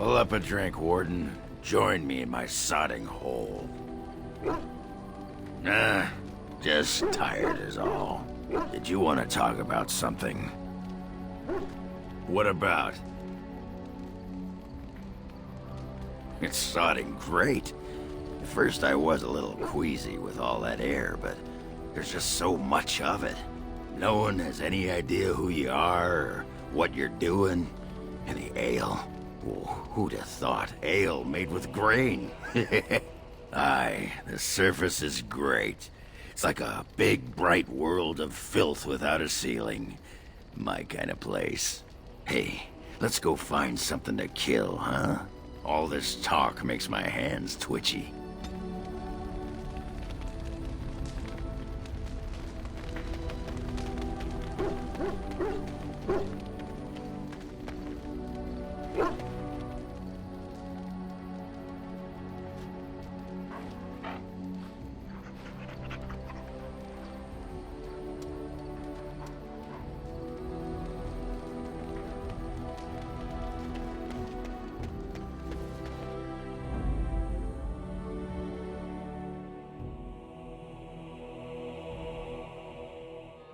Pull up a drink, Warden. Join me in my sodding hole. Nah, just tired is all. Did you want to talk about something? What about? It's sodding great. At first I was a little queasy with all that air, but there's just so much of it. No one has any idea who you are or what you're doing. And the ale? Oh, who'd have thought? Ale made with grain. Aye, the surface is great. It's like a big, bright world of filth without a ceiling. My kind of place. Hey, let's go find something to kill, huh? All this talk makes my hands twitchy.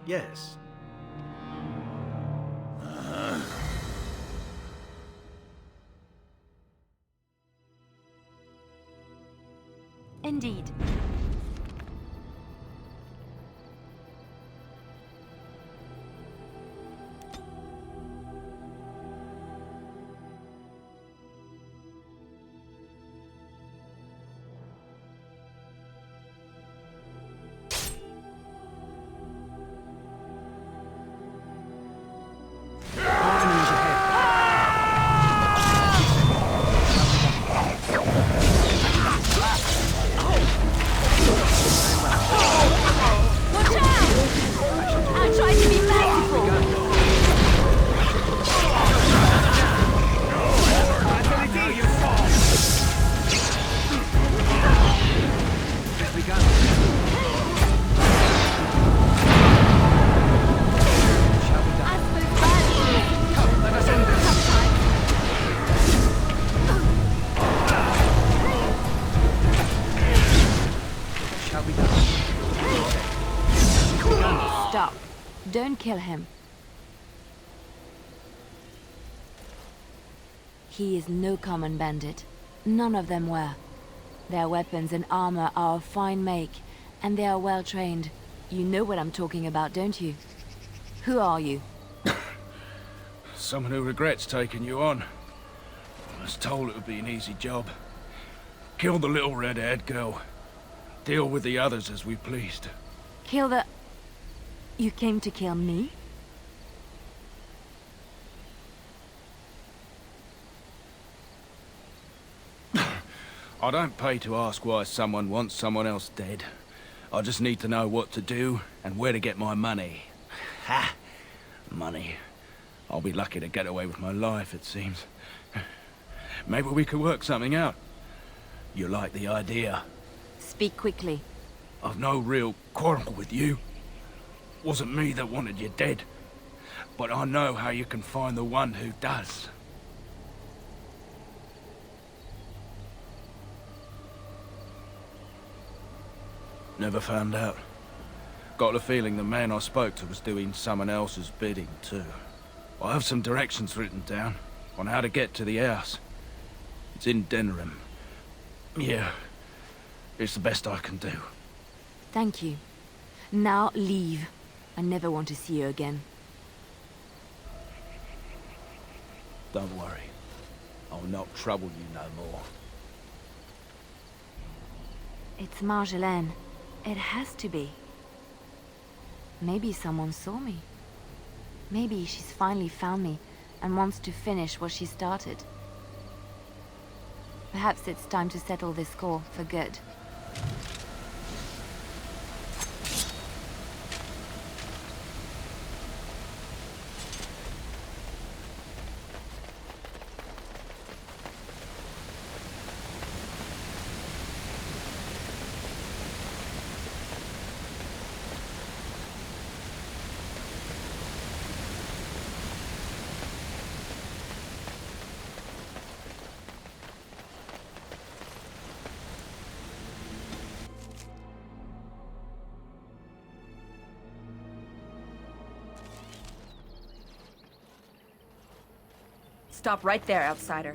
Yes. Indeed. Stop. Don't kill him. He is no common bandit. None of them were. Their weapons and armor are of fine make, and they are well trained. You know what I'm talking about, don't you? Who are you? Someone who regrets taking you on. I was told it would be an easy job. Kill the little red-haired girl. Deal with the others as we pleased. Kill the... You came to kill me? I don't pay to ask why someone wants someone else dead. I just need to know what to do and where to get my money. Ha! Money. I'll be lucky to get away with my life, it seems. Maybe we could work something out. You like the idea? Speak quickly. I've no real quarrel with you. Wasn't me that wanted you dead. But I know how you can find the one who does. Never found out. Got the feeling the man I spoke to was doing someone else's bidding, too. I have some directions written down on how to get to the house. It's in Denerim. Yeah, it's the best I can do. Thank you. Now leave. I never want to see you again. Don't worry. I'll not trouble you no more. It's Marjolaine. It has to be. Maybe someone saw me. Maybe she's finally found me and wants to finish what she started. Perhaps it's time to settle this score for good. Stop right there, outsider.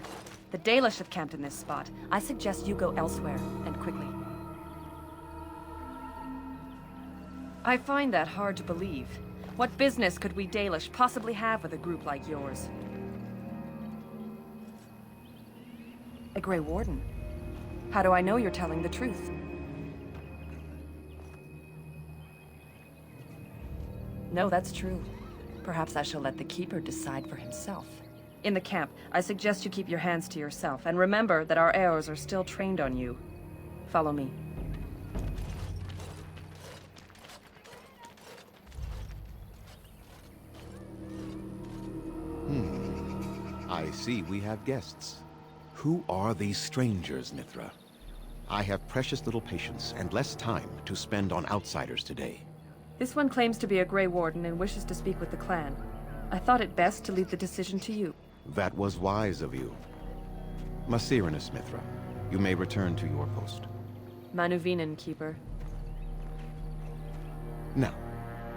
The Dalish have camped in this spot. I suggest you go elsewhere, and quickly. I find that hard to believe. What business could we Dalish possibly have with a group like yours? A Grey Warden? How do I know you're telling the truth? No, that's true. Perhaps I shall let the Keeper decide for himself. In the camp, I suggest you keep your hands to yourself, and remember that our arrows are still trained on you. Follow me. I see we have guests. Who are these strangers, Mithra? I have precious little patience and less time to spend on outsiders today. This one claims to be a Grey Warden and wishes to speak with the clan. I thought it best to leave the decision to you. That was wise of you. Maserenus, Mithra, you may return to your post. Manuvinen, Keeper. Now,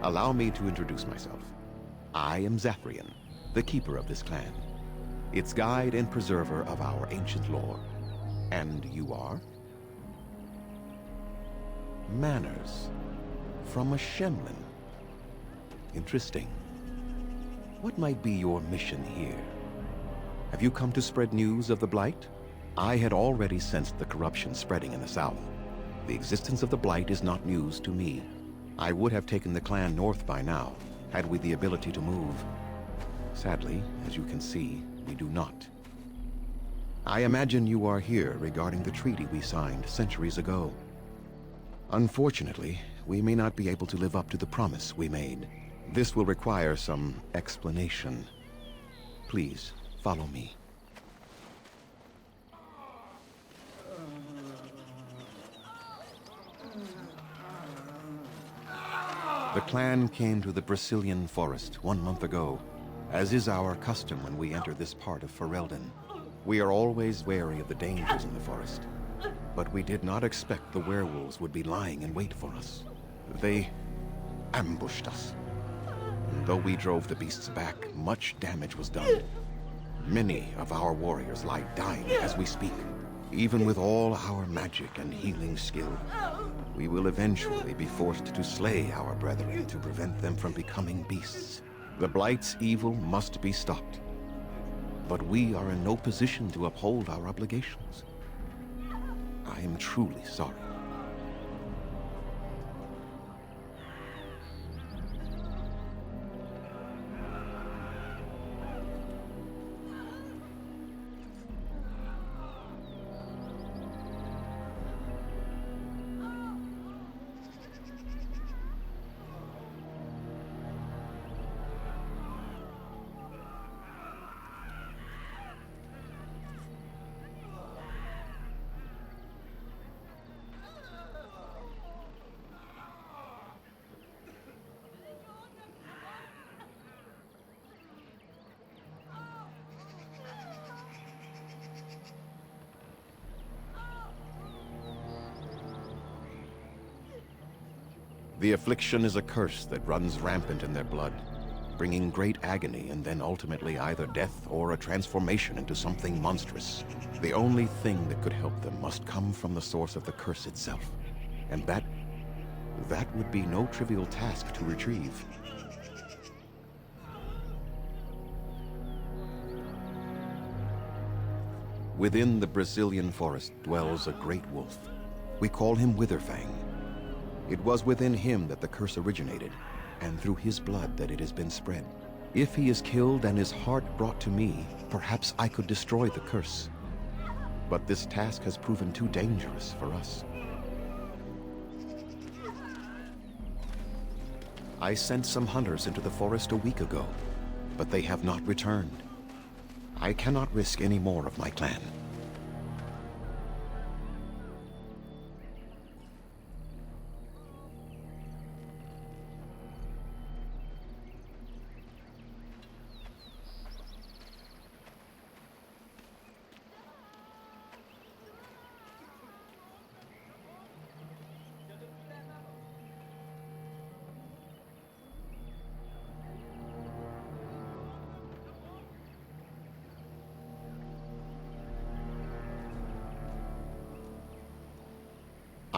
allow me to introduce myself. I am Zafrian, the keeper of this clan, its guide and preserver of our ancient lore. And you are? Manners. From a Shemlin. Interesting. What might be your mission here? Have you come to spread news of the blight? I had already sensed the corruption spreading in the south. The existence of the blight is not news to me. I would have taken the clan north by now, had we the ability to move. Sadly, as you can see, we do not. I imagine you are here regarding the treaty we signed centuries ago. Unfortunately, we may not be able to live up to the promise we made. This will require some explanation. Please, follow me. The clan came to the Brazilian forest 1 month ago, as is our custom when we enter this part of Ferelden. We are always wary of the dangers in the forest, but we did not expect the werewolves would be lying in wait for us. They ambushed us. And though we drove the beasts back, much damage was done. Many of our warriors lie dying as we speak. Even with all our magic and healing skill, we will eventually be forced to slay our brethren to prevent them from becoming beasts. The Blight's evil must be stopped. But we are in no position to uphold our obligations. I am truly sorry. The affliction is a curse that runs rampant in their blood, bringing great agony and then ultimately either death or a transformation into something monstrous. The only thing that could help them must come from the source of the curse itself. And that would be no trivial task to retrieve. Within the Brazilian forest dwells a great wolf. We call him Witherfang. It was within him that the curse originated, and through his blood that it has been spread. If he is killed and his heart brought to me, perhaps I could destroy the curse. But this task has proven too dangerous for us. I sent some hunters into the forest a week ago, but they have not returned. I cannot risk any more of my clan.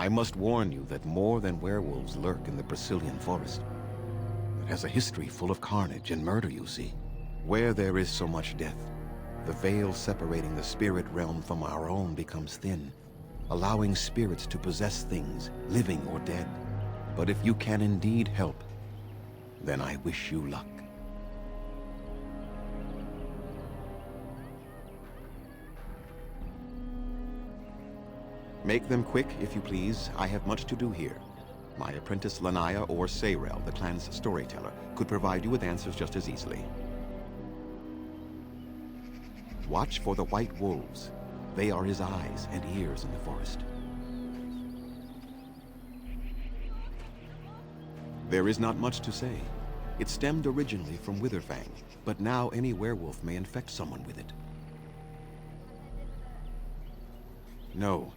I must warn you that more than werewolves lurk in the Brazilian forest. It has a history full of carnage and murder, you see. Where there is so much death, the veil separating the spirit realm from our own becomes thin, allowing spirits to possess things, living or dead. But if you can indeed help, then I wish you luck. Make them quick, if you please. I have much to do here. My apprentice Lanaya or Sayrel, the clan's storyteller, could provide you with answers just as easily. Watch for the white wolves. They are his eyes and ears in the forest. There is not much to say. It stemmed originally from Witherfang, but now any werewolf may infect someone with it. No.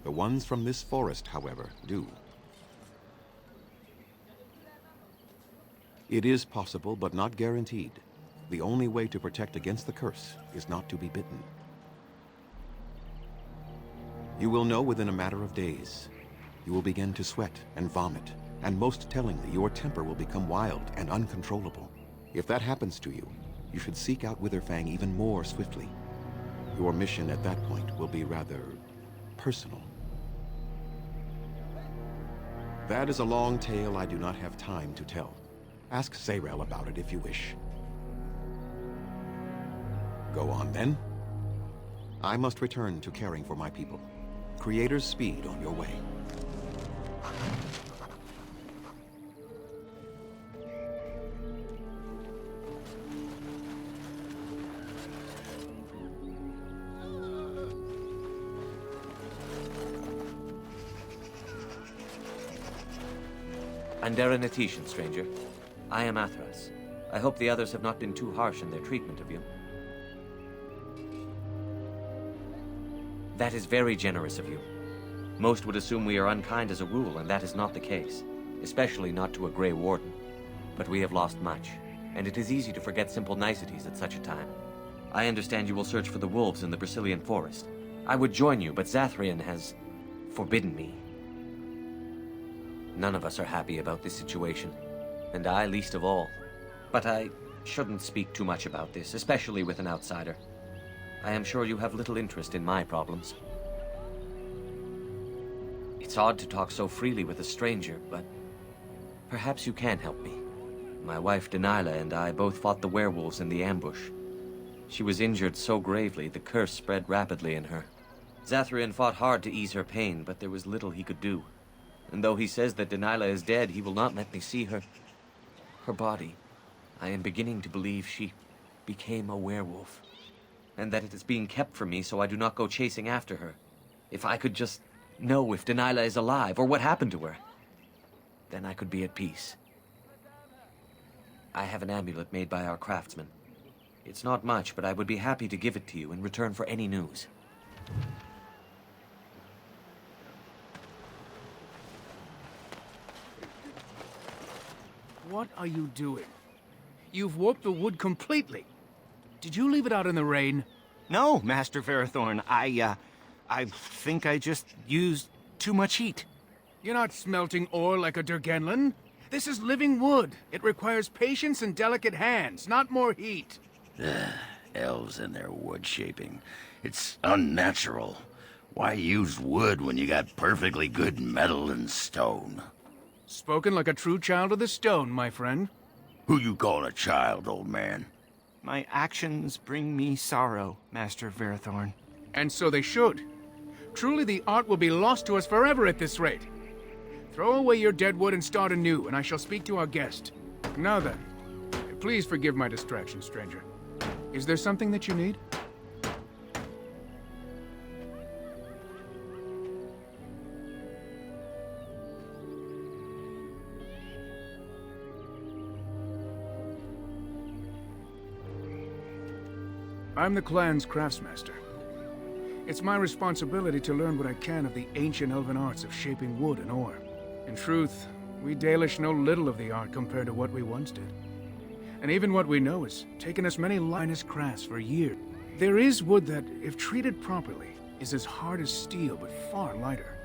The ones from this forest, however, do. It is possible, but not guaranteed. The only way to protect against the curse is not to be bitten. You will know within a matter of days. You will begin to sweat and vomit, and most tellingly, your temper will become wild and uncontrollable. If that happens to you, you should seek out Witherfang even more swiftly. Your mission at that point will be rather personal. That is a long tale I do not have time to tell. Ask Sayrel about it if you wish. Go on, then. I must return to caring for my people. Creator's speed on your way. Andera Natishan, stranger. I am Athras. I hope the others have not been too harsh in their treatment of you. That is very generous of you. Most would assume we are unkind as a rule, and that is not the case. Especially not to a Grey Warden. But we have lost much, and it is easy to forget simple niceties at such a time. I understand you will search for the wolves in the Brazilian forest. I would join you, but Zathrian has forbidden me. None of us are happy about this situation, and I least of all. But I shouldn't speak too much about this, especially with an outsider. I am sure you have little interest in my problems. It's odd to talk so freely with a stranger, but perhaps you can help me. My wife Daylen and I both fought the werewolves in the ambush. She was injured so gravely, the curse spread rapidly in her. Zathrian fought hard to ease her pain, but there was little he could do. And though he says that Daylen is dead, he will not let me see her body. I am beginning to believe she became a werewolf. And that it is being kept from me so I do not go chasing after her. If I could just know if Daylen is alive, or what happened to her, then I could be at peace. I have an amulet made by our craftsman. It's not much, but I would be happy to give it to you in return for any news. What are you doing? You've warped the wood completely. Did you leave it out in the rain? No, Master Ferethorn. I think I just used too much heat. You're not smelting ore like a Durgenlin. This is living wood. It requires patience and delicate hands, not more heat. Elves and their wood shaping. It's unnatural. Why use wood when you got perfectly good metal and stone? Spoken like a true child of the stone, my friend. Who you call a child, old man? My actions bring me sorrow, Master Ferethorn. And so they should. Truly the art will be lost to us forever at this rate. Throw away your dead wood and start anew, and I shall speak to our guest. Now then, please forgive my distraction, stranger. Is there something that you need? I'm the clan's craftsmaster. It's my responsibility to learn what I can of the ancient elven arts of shaping wood and ore. In truth, we Dalish know little of the art compared to what we once did. And even what we know has taken us many linus crafts for years. There is wood that, if treated properly, is as hard as steel but far lighter.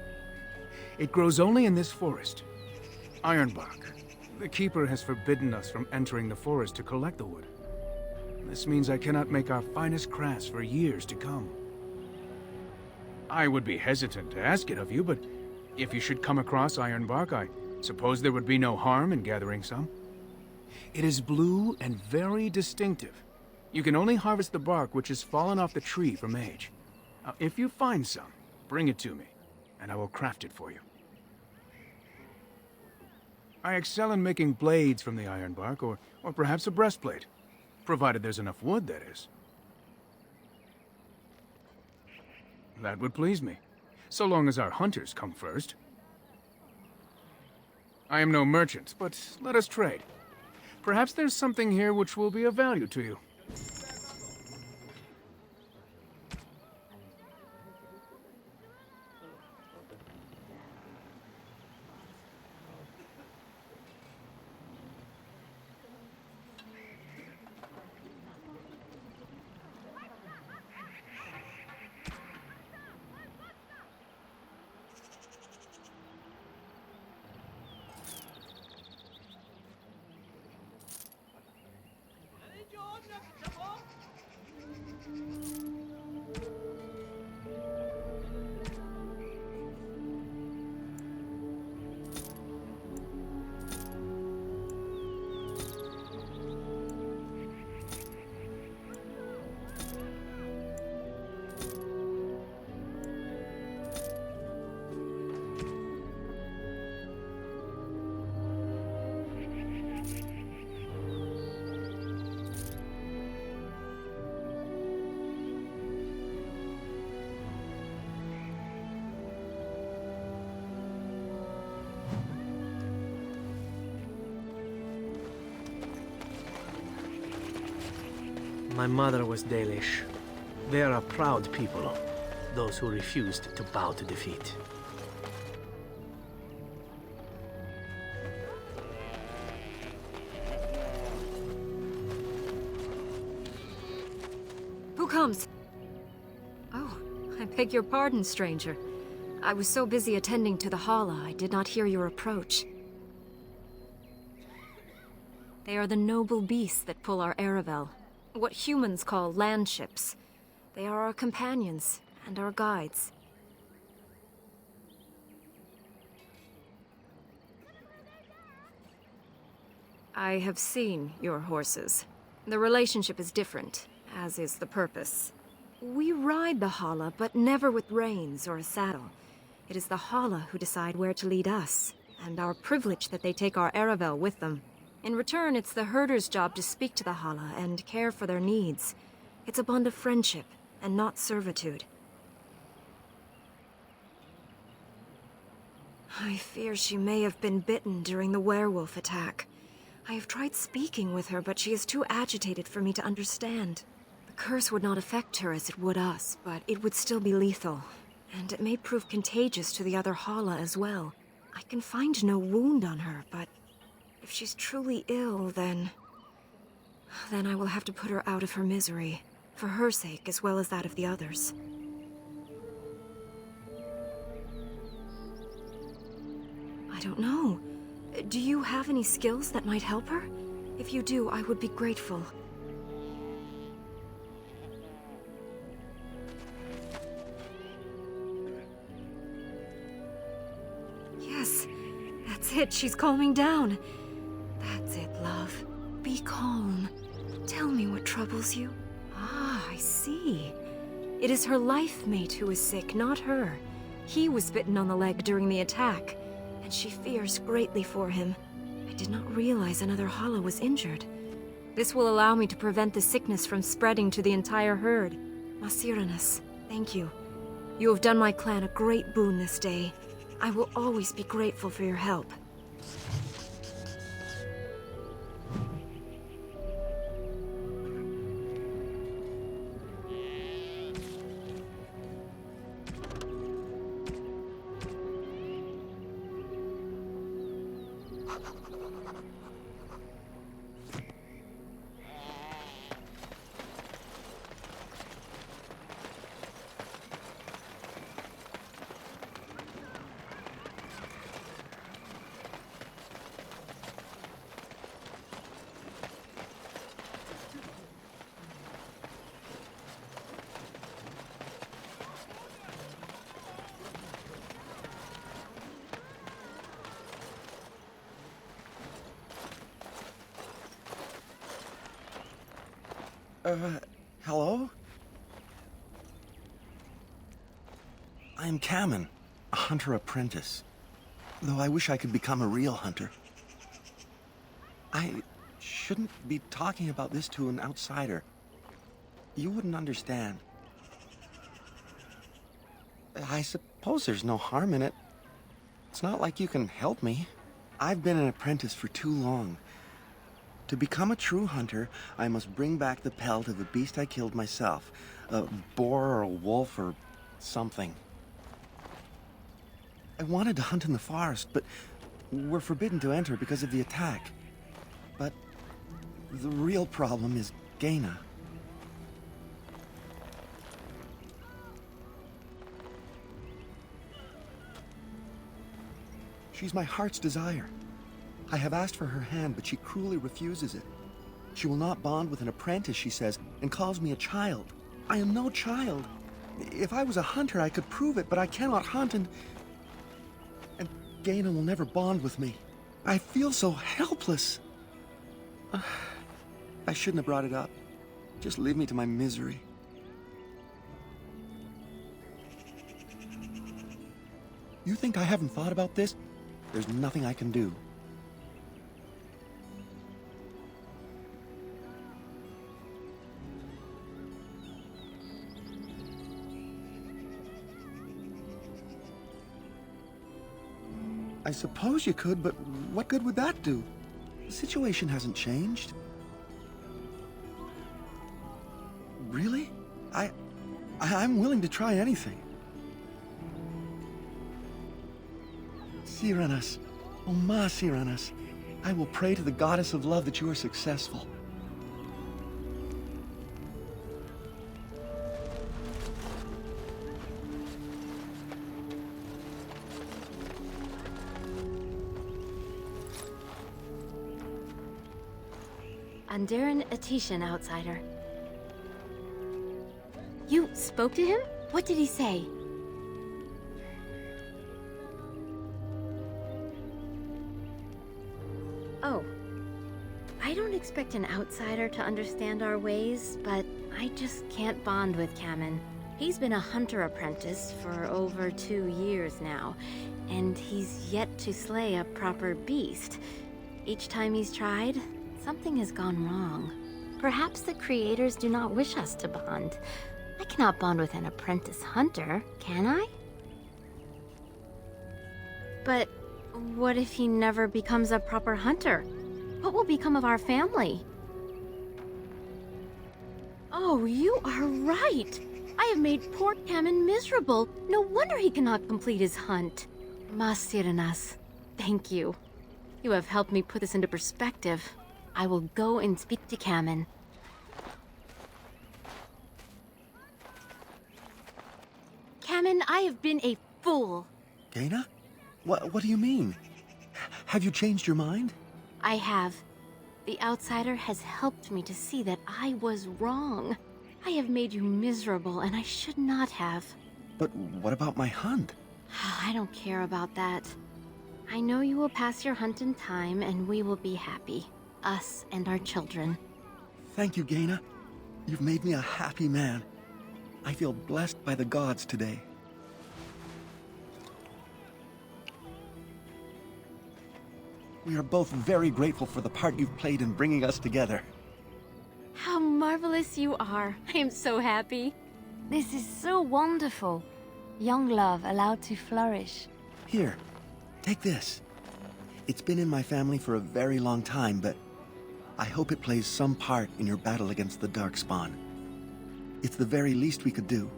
It grows only in this forest. Ironbark. The Keeper has forbidden us from entering the forest to collect the wood. This means I cannot make our finest crafts for years to come. I would be hesitant to ask it of you, but if you should come across ironbark, I suppose there would be no harm in gathering some. It is blue and very distinctive. You can only harvest the bark which has fallen off the tree for mage. Now, if you find some, bring it to me, and I will craft it for you. I excel in making blades from the ironbark, or perhaps a breastplate. Provided there's enough wood, that is. That would please me, so long as our hunters come first. I am no merchant, but let us trade. Perhaps there's something here which will be of value to you. My mother was Dalish. They are a proud people, those who refused to bow to defeat. Who comes? Oh, I beg your pardon, stranger. I was so busy attending to the Hala, I did not hear your approach. They are the noble beasts that pull our Aravel. What humans call landships. They are our companions and our guides. I have seen your horses. The relationship is different, as is the purpose. We ride the Hala, but never with reins or a saddle. It is the Hala who decide where to lead us, and our privilege that they take our Aravel with them. In return, it's the herder's job to speak to the Hala and care for their needs. It's a bond of friendship, and not servitude. I fear she may have been bitten during the werewolf attack. I have tried speaking with her, but she is too agitated for me to understand. The curse would not affect her as it would us, but it would still be lethal. And it may prove contagious to the other Hala as well. I can find no wound on her, but if she's truly ill, then I will have to put her out of her misery, for her sake as well as that of the others. I don't know. Do you have any skills that might help her? If you do, I would be grateful. Yes, that's it. She's calming down. That's it, love. Be calm. Tell me what troubles you. Ah, I see. It is her life mate who is sick, not her. He was bitten on the leg during the attack, and she fears greatly for him. I did not realize another Hala was injured. This will allow me to prevent the sickness from spreading to the entire herd. Masiranus, thank you. You have done my clan a great boon this day. I will always be grateful for your help. Hello? I am Kamen, a hunter apprentice. Though I wish I could become a real hunter. I shouldn't be talking about this to an outsider. You wouldn't understand. I suppose there's no harm in it. It's not like you can help me. I've been an apprentice for too long. To become a true hunter, I must bring back the pelt of a beast I killed myself. A boar or a wolf or something. I wanted to hunt in the forest, but we're forbidden to enter because of the attack. But the real problem is Gaina. She's my heart's desire. I have asked for her hand, but she cruelly refuses it. She will not bond with an apprentice, she says, and calls me a child. I am no child. If I was a hunter, I could prove it, but I cannot hunt, and Gaina will never bond with me. I feel so helpless. I shouldn't have brought it up. Just leave me to my misery. You think I haven't thought about this? There's nothing I can do. I suppose you could, but what good would that do? The situation hasn't changed. Really? I'm willing to try anything. Siranas, oh ma Siranas, I will pray to the goddess of love that you are successful. Andaran Atishan, outsider. You spoke to him? What did he say? Oh. I don't expect an outsider to understand our ways, but I just can't bond with Kamen. He's been a hunter apprentice for over 2 years now, and he's yet to slay a proper beast. Each time he's tried, something has gone wrong. Perhaps the creators do not wish us to bond. I cannot bond with an apprentice hunter, can I? But what if he never becomes a proper hunter? What will become of our family? Oh, you are right! I have made poor Kamen miserable. No wonder he cannot complete his hunt. Masiranas, thank you. You have helped me put this into perspective. I will go and speak to Kamen. Kamen, I have been a fool. Gaina? What do you mean? Have you changed your mind? I have. The outsider has helped me to see that I was wrong. I have made you miserable, and I should not have. But what about my hunt? I don't care about that. I know you will pass your hunt in time, and we will be happy. Us and our children. Thank you, Gaina. You've made me a happy man. I feel blessed by the gods today. We are both very grateful for the part you've played in bringing us together. How marvelous you are. I am so happy. This is so wonderful. Young love allowed to flourish. Here, take this. It's been in my family for a very long time, but I hope it plays some part in your battle against the darkspawn. It's the very least we could do.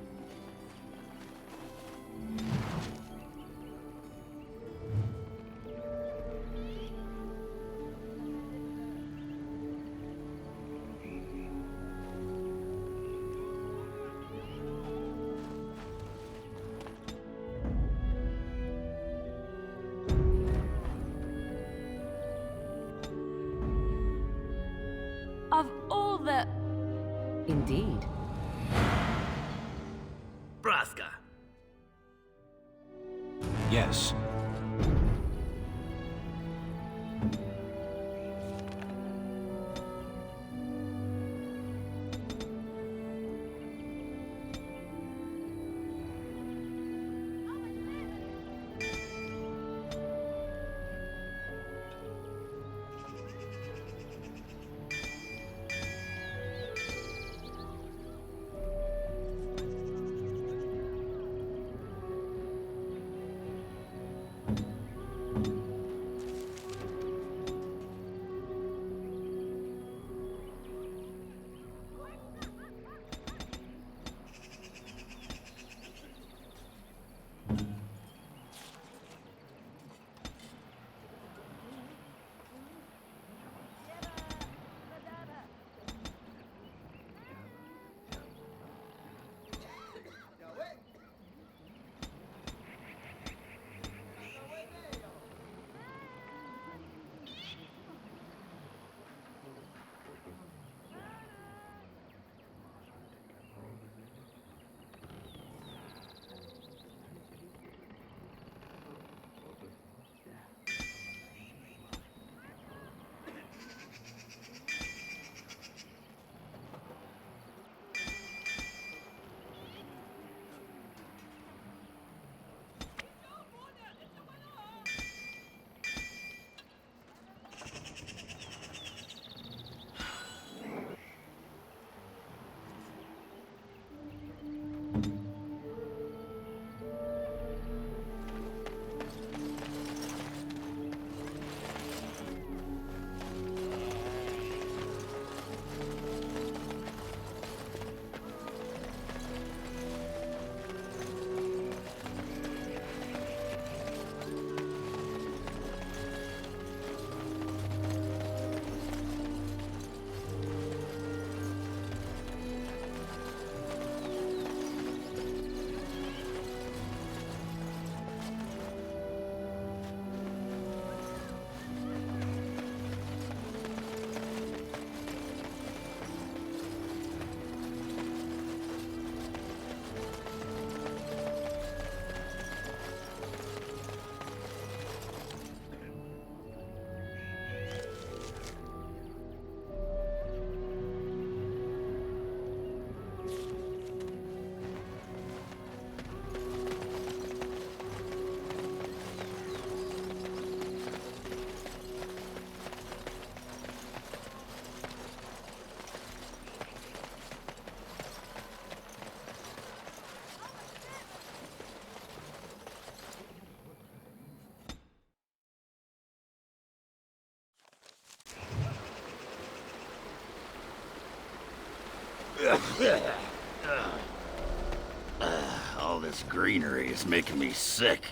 Of all the... Indeed. Braska. Yes. All this greenery is making me sick.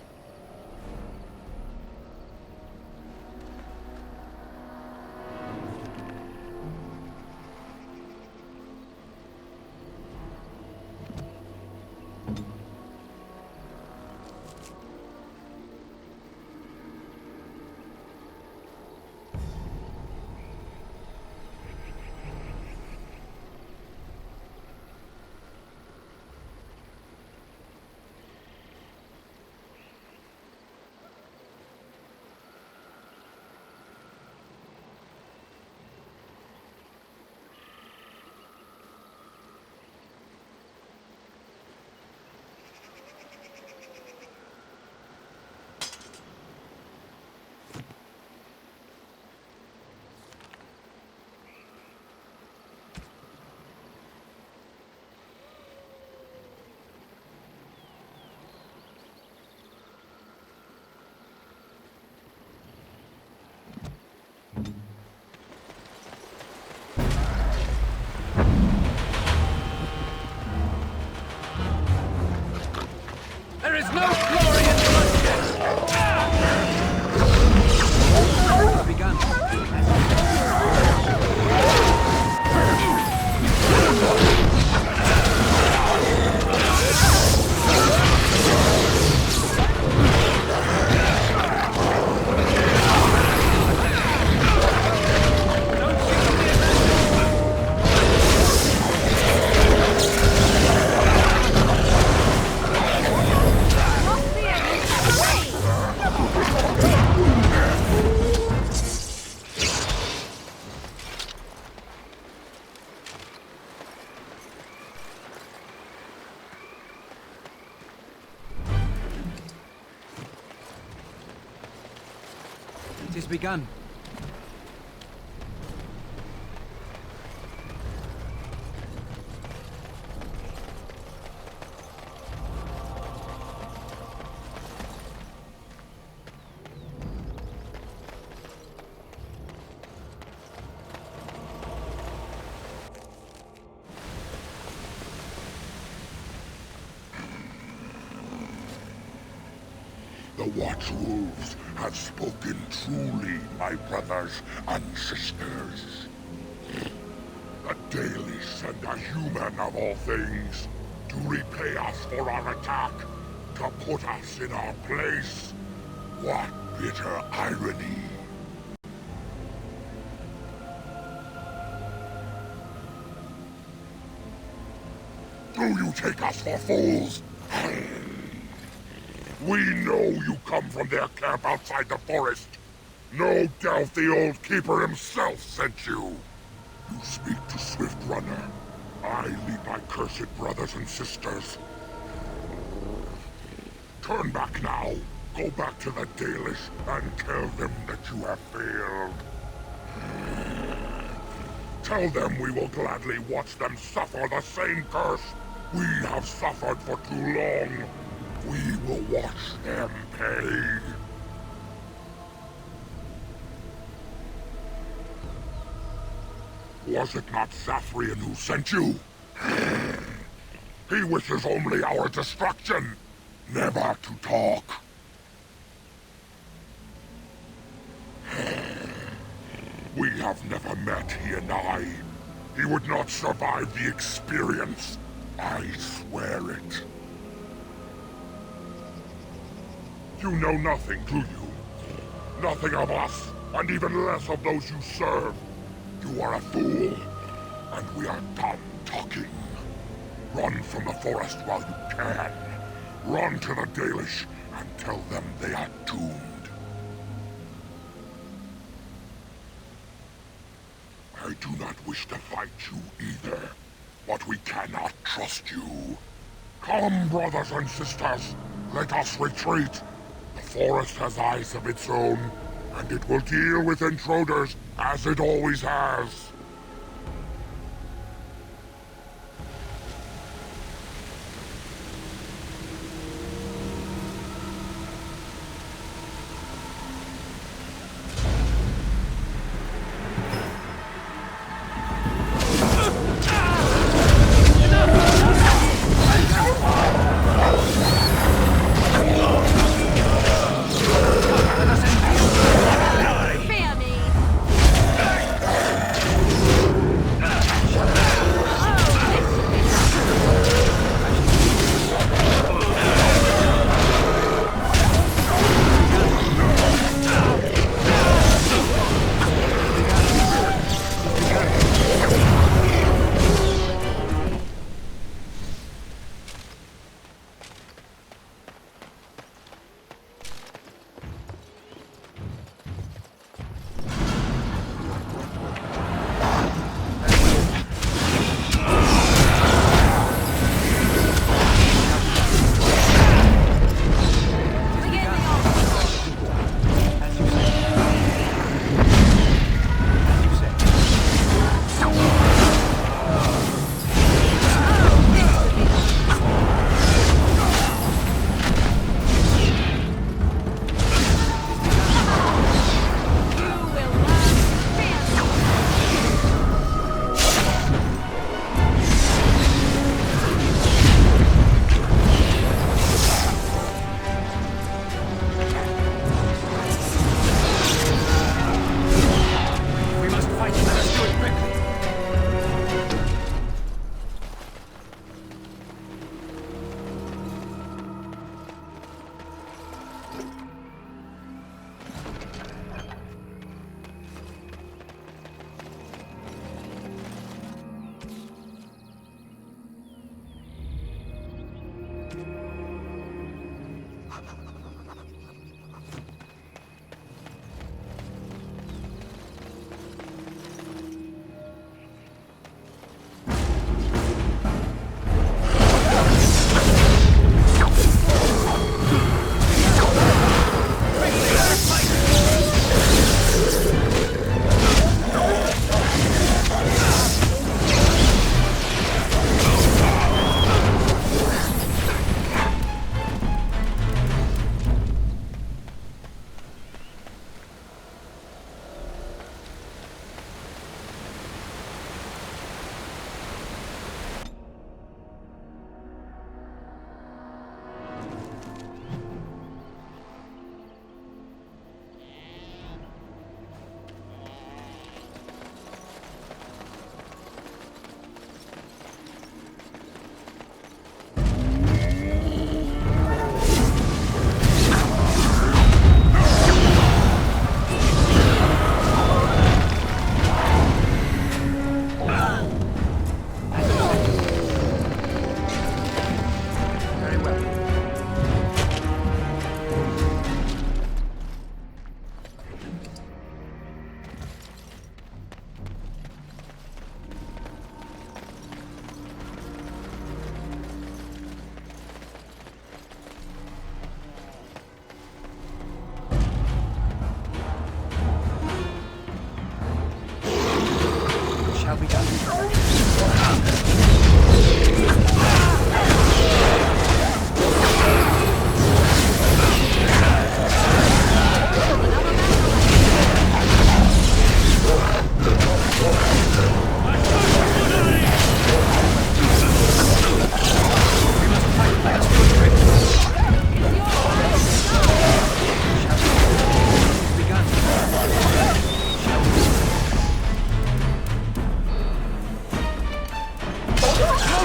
There is no glory in bloodshed! It's begun. It is begun. The Watchwolves have spoken truly, my brothers and sisters. A Daylish and a human of all things, to repay us for our attack, to put us in our place. What bitter irony. Do you take us for fools? We know you come from their camp outside the forest. No doubt the old keeper himself sent you. You speak to Swift Runner. I lead my cursed brothers and sisters. Turn back now. Go back to the Daylish and tell them that you have failed. Tell them we will gladly watch them suffer the same curse we have suffered for too long. We will watch them pay. Was it not Sathrian who sent you? He wishes only our destruction, never to talk. We have never met, he and I. He would not survive the experience. I swear it. You know nothing, do you? Nothing of us, and even less of those you serve. You are a fool, and we are done talking. Run from the forest while you can. Run to the Daylish and tell them they are doomed. I do not wish to fight you either, but we cannot trust you. Come, brothers and sisters, let us retreat. The forest has eyes of its own, and it will deal with intruders as it always has.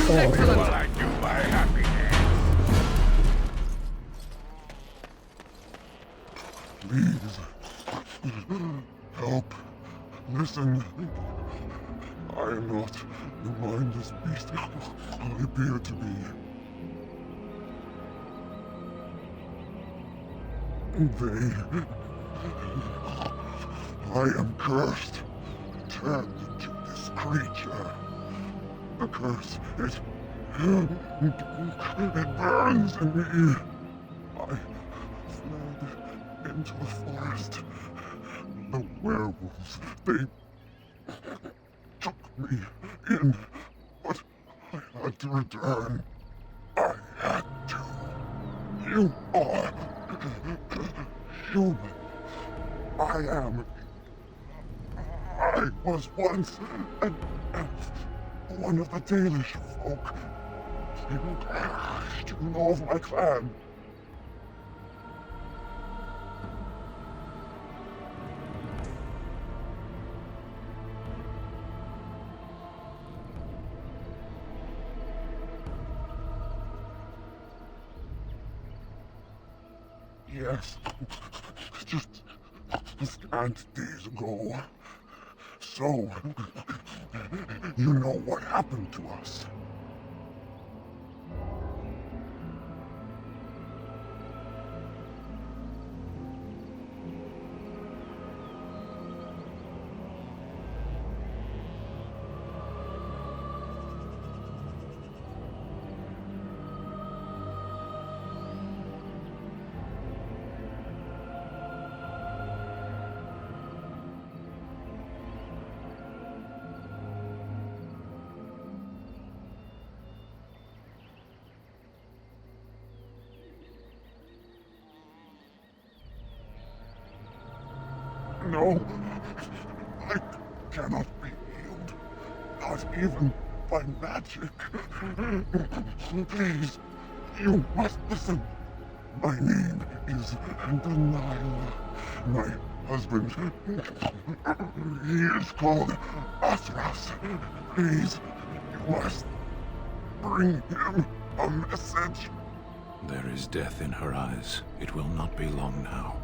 Will I do my happiness? Please. Help. Listen. I am not the mindless beast I appear to be. I am cursed, turned into this creature. The curse, it burns in me. I fled into the forest. The werewolves, they took me in, but I had to return. I had to. You are human. I am. I was once one of the Daylish folk. You know of my clan. Yes, just scant days ago. So, you know what happened to us. No, I cannot be healed, not even by magic. Please, you must listen. My name is Daylen. My husband, he is called Athras. Please, you must bring him a message. There is death in her eyes. It will not be long now.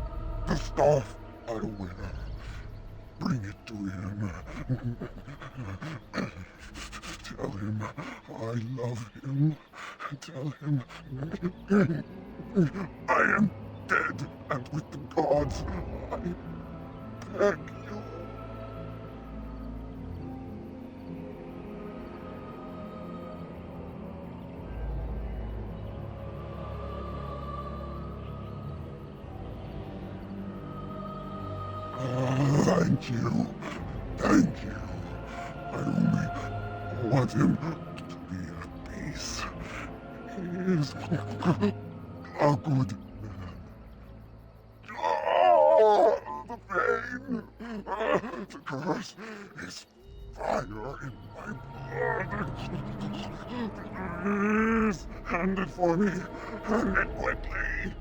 The staff I wear. Bring it to him. Tell him I love him. Tell him I am dead and with the gods. I beg you. Thank you. Thank you. I only want him to be at peace. He is a good man. Oh, the pain. The curse is fire in my blood. Please, hand it for me. Hand it quickly.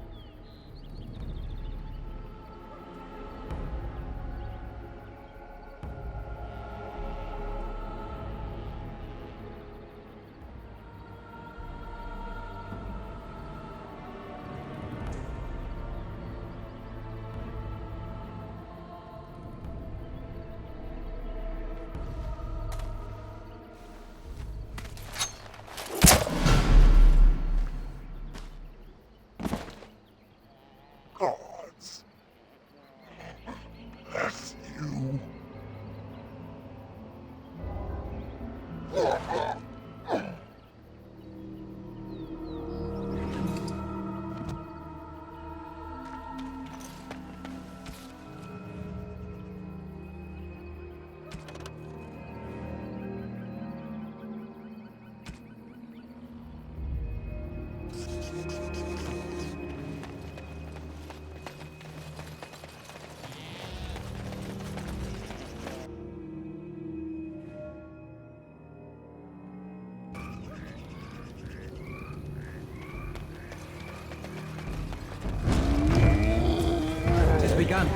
Gods, bless you. Begun.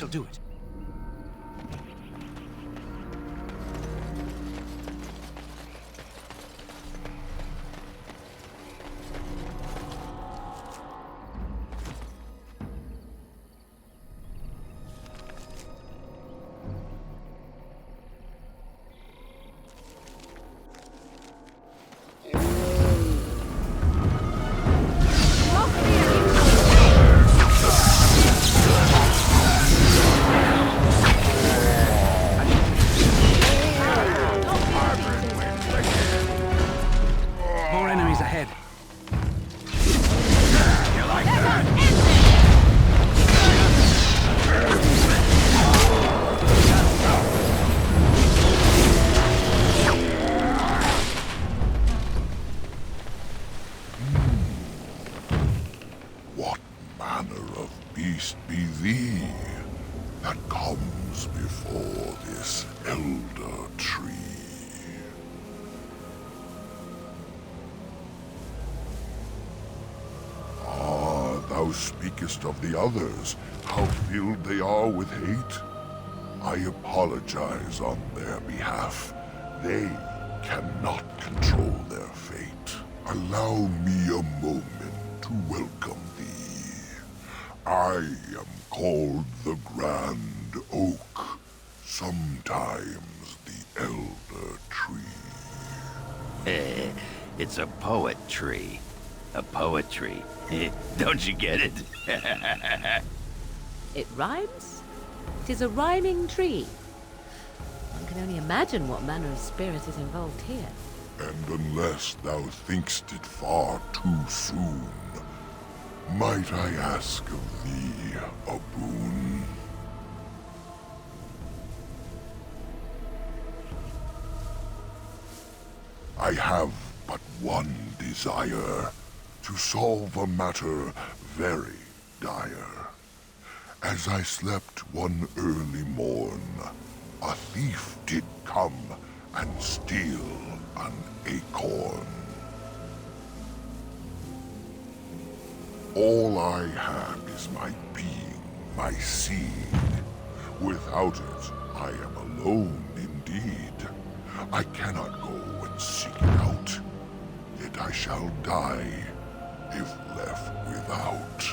shall do it. More enemies ahead. What manner of beast be thee that comes before this elder tree? Ah, thou speakest of the others, how filled they are with hate. I apologize on their behalf. They cannot control their fate. Allow me a moment to welcome thee. I am called the Grand Oak, sometimes the Elder Tree. It's a poet tree. A poetry. Don't you get it? It rhymes? 'Tis a rhyming tree. One can only imagine what manner of spirit is involved here. And unless thou think'st it far too soon, might I ask of thee a boon? I have but one desire, to solve a matter very dire. As I slept one early morn, a thief did come and steal an acorn. All I have is my being, my seed. Without it, I am alone indeed. I cannot go and seek it out, yet I shall die if left without.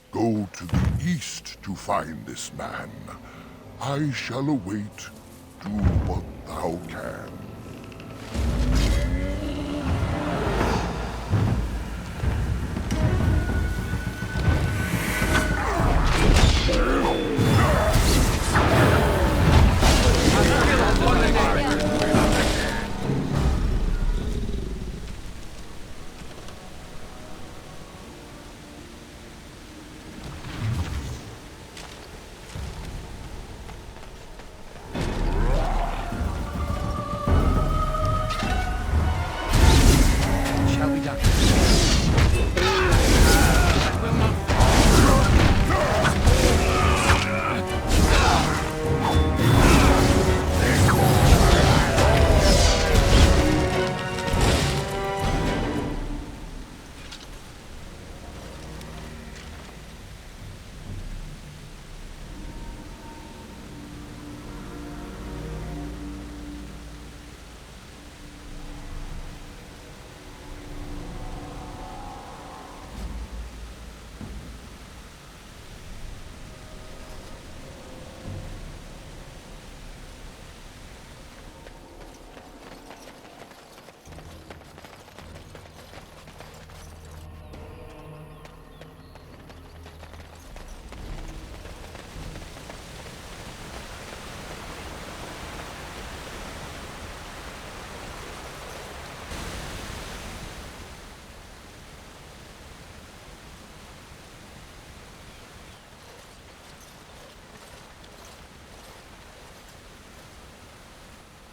Go to the east to find this man. I shall await. Do what thou can.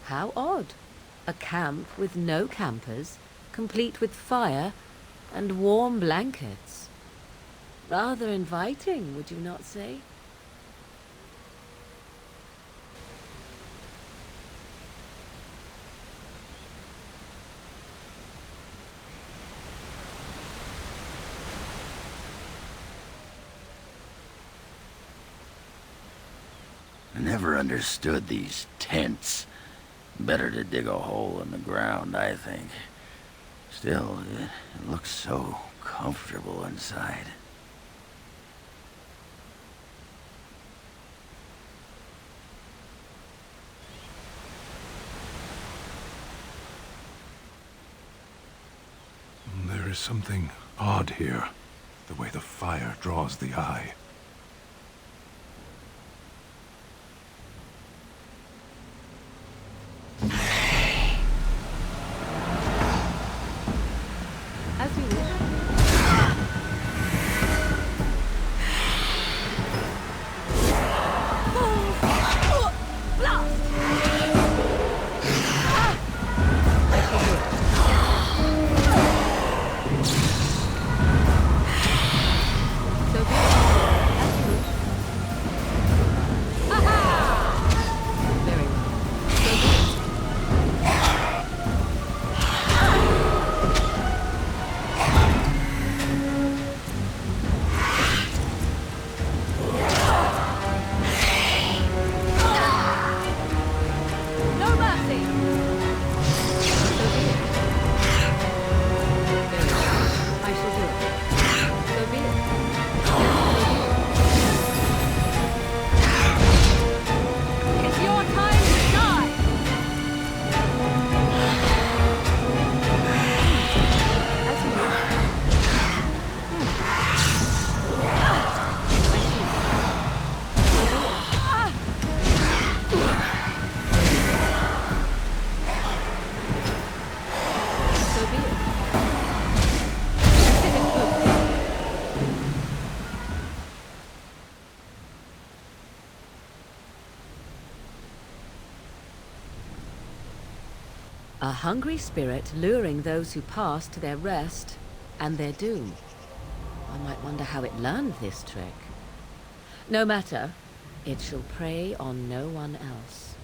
How odd. A camp with no campers, complete with fire and warm blankets. Rather inviting, would you not say? I never understood these tents. Better to dig a hole in the ground, I think. Still, it looks so comfortable inside. There is something odd here. The way the fire draws the eye. As you wish. A hungry spirit luring those who pass to their rest and their doom. I might wonder how it learned this trick. No matter, it shall prey on no one else.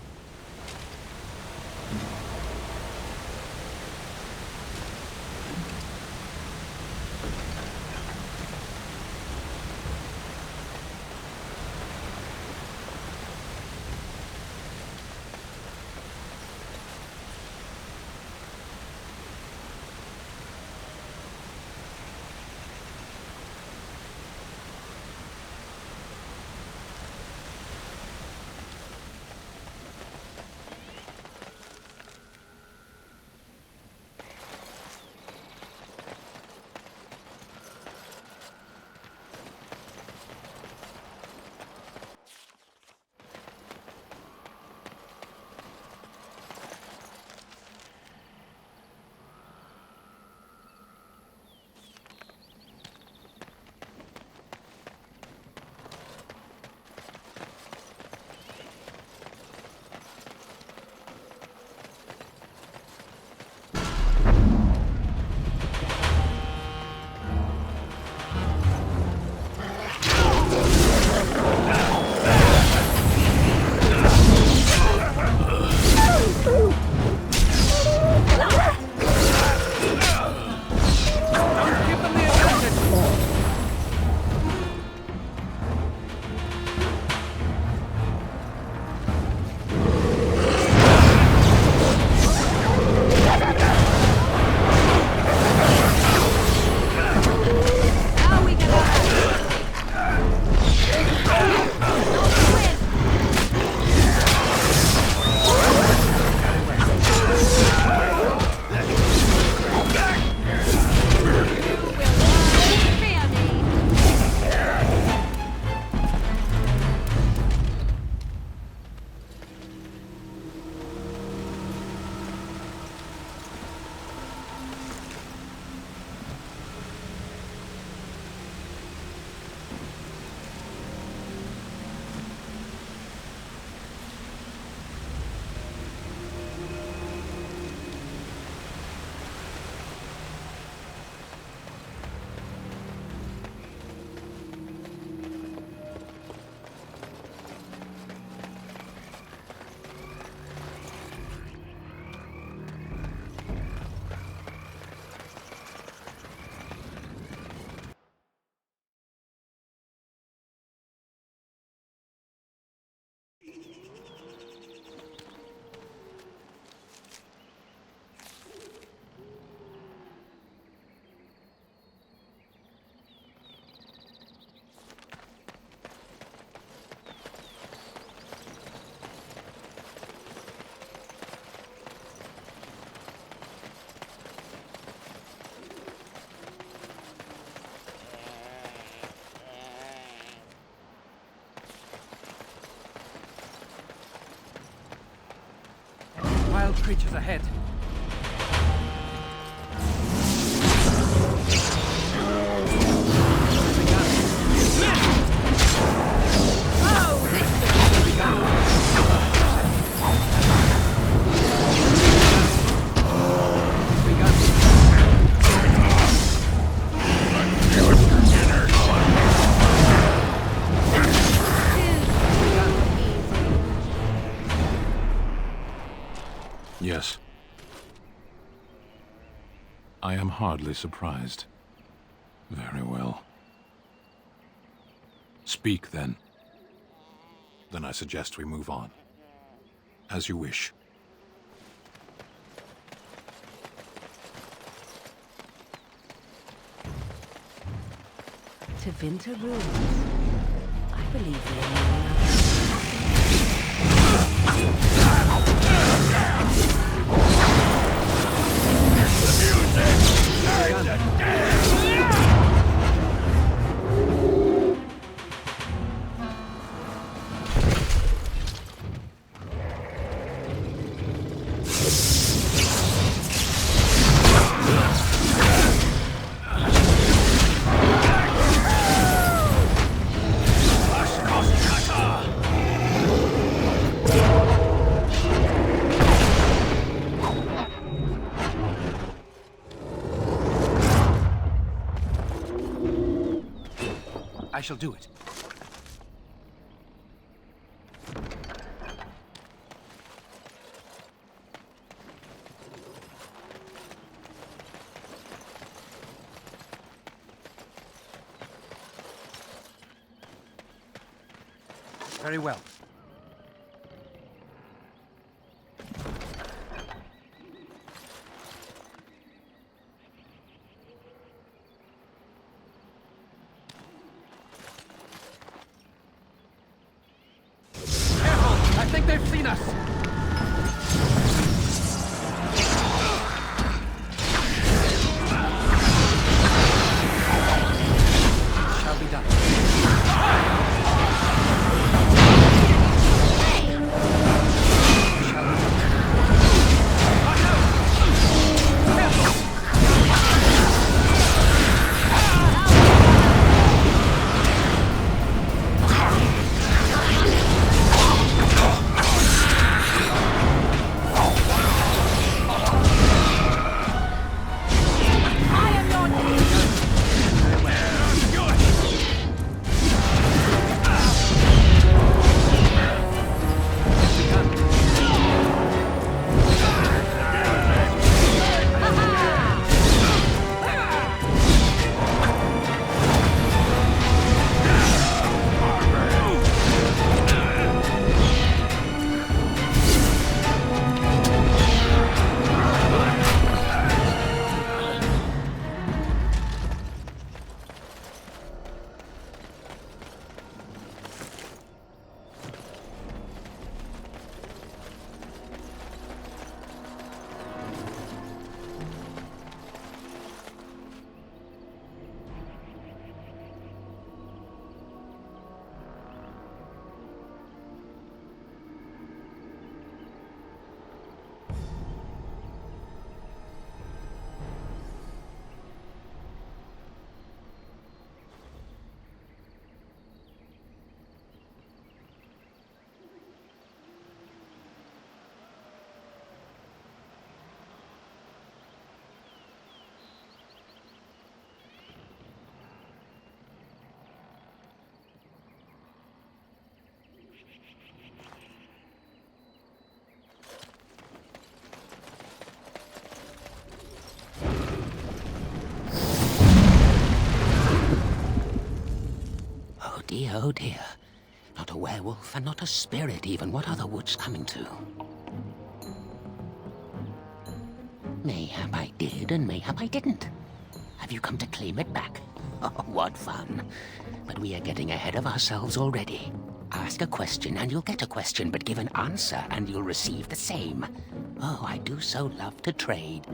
wild creatures ahead. Yes. I am hardly surprised. Very well. Speak, then. Then I suggest we move on. As you wish. To Winter Ruins. I believe they are. I shall do it. Very well. I think they've seen us! Shall be done. Oh dear. Not a werewolf and not a spirit even. What are the woods coming to? Mayhap I did and mayhap I didn't. Have you come to claim it back? Oh, what fun. But we are getting ahead of ourselves already. Ask a question and you'll get a question, but give an answer and you'll receive the same. Oh, I do so love to trade.